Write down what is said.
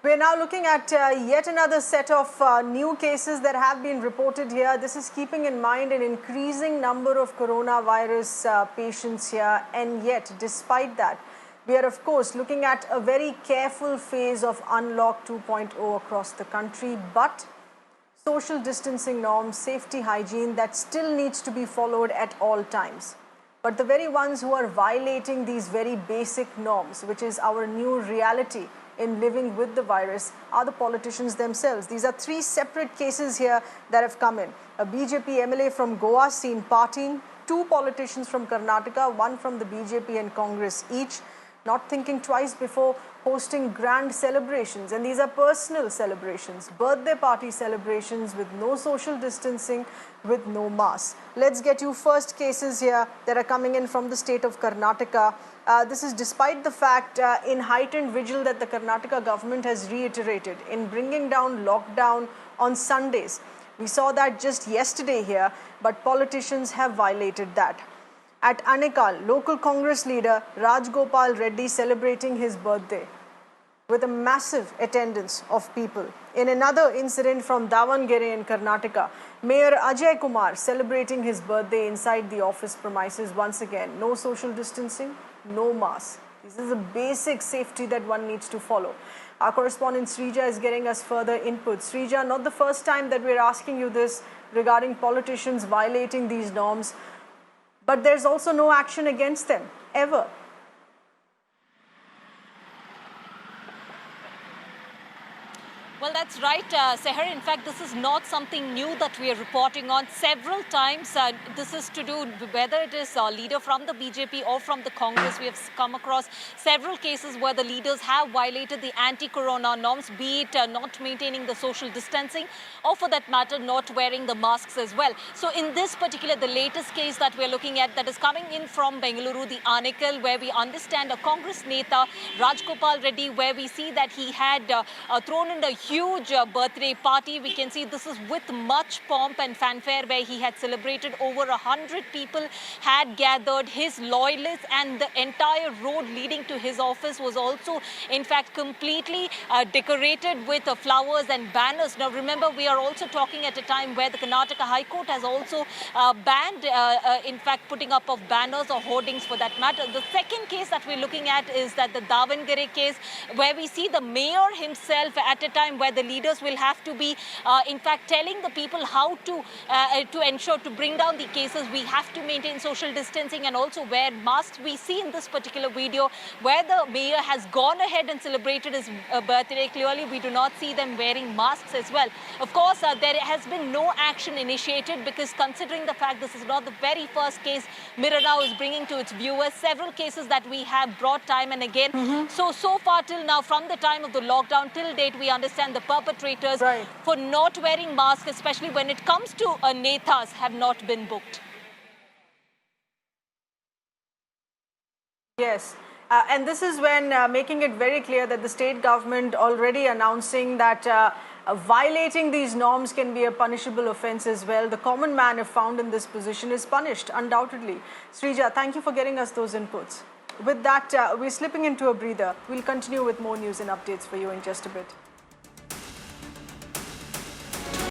We're now looking at yet another set of new cases that have been reported here. This is keeping in mind an increasing number of coronavirus patients here. And yet, despite that, we are, of course, looking at a very careful phase of Unlock 2.0 across the country. But social distancing norms, safety hygiene, that still needs to be followed at all times. But the very ones who are violating these very basic norms, which is our new reality in living with the virus, are the politicians themselves. These are three separate cases here that have come in. A BJP MLA from Goa seen partying, two politicians from Karnataka, one from the BJP and Congress each, not thinking twice before hosting grand celebrations. And these are personal celebrations, birthday party celebrations with no social distancing, with no mask. Let's get you first cases here that are coming in from the state of Karnataka. This is despite the fact in heightened vigil that the Karnataka government has reiterated in bringing down lockdown on Sundays. We saw that just yesterday here, but politicians have violated that. At Anekal, local Congress leader Rajgopal Reddy celebrating his birthday with a massive attendance of people. In another incident from Davangere in Karnataka, Mayor Ajay Kumar celebrating his birthday inside the office premises once again. No social distancing, no mask. This is a basic safety that one needs to follow. Our correspondent Srija is getting us further input. Srija, not the first time that we're asking you this regarding politicians violating these norms, but there's also no action against them, ever. Well, that's right, Seher. In fact, this is not something new that we are reporting on several times. This is to do whether it is a leader from the BJP or from the Congress. We have come across several cases where the leaders have violated the anti-corona norms, be it not maintaining the social distancing or, for that matter, not wearing the masks as well. So in this particular, the latest case that we're looking at that is coming in from Bengaluru, the Anekal, where we understand a Congress Neta, Rajgopal Reddy, where we see that he had thrown in a huge birthday party. We can see this is with much pomp and fanfare, where he had celebrated. Over 100 people had gathered. His loyalists and the entire road leading to his office was also, in fact, completely decorated with flowers and banners. Now, remember, we are also talking at a time where the Karnataka High Court has also banned, in fact, putting up of banners or hoardings for that matter. The second case that we're looking at is that the Davangere case, where we see the mayor himself at a time where the leaders will have to be, in fact, telling the people how to ensure to bring down the cases. We have to maintain social distancing and also wear masks. We see in this particular video where the mayor has gone ahead and celebrated his birthday. Clearly, we do not see them wearing masks as well. Of course, there has been no action initiated because, considering the fact this is not the very first case Mirror Now is bringing to its viewers, several cases that we have brought time and again. So far till now, from the time of the lockdown till date, we understand the perpetrators for not wearing masks, especially when it comes to netas, have not been booked. Yes. And this is when making it very clear that the state government already announcing that violating these norms can be a punishable offense as well. The common man, if found in this position, is punished, undoubtedly. Srija, thank you for getting us those inputs. With that, we're slipping into a breather. We'll continue with more news and updates for you in just a bit.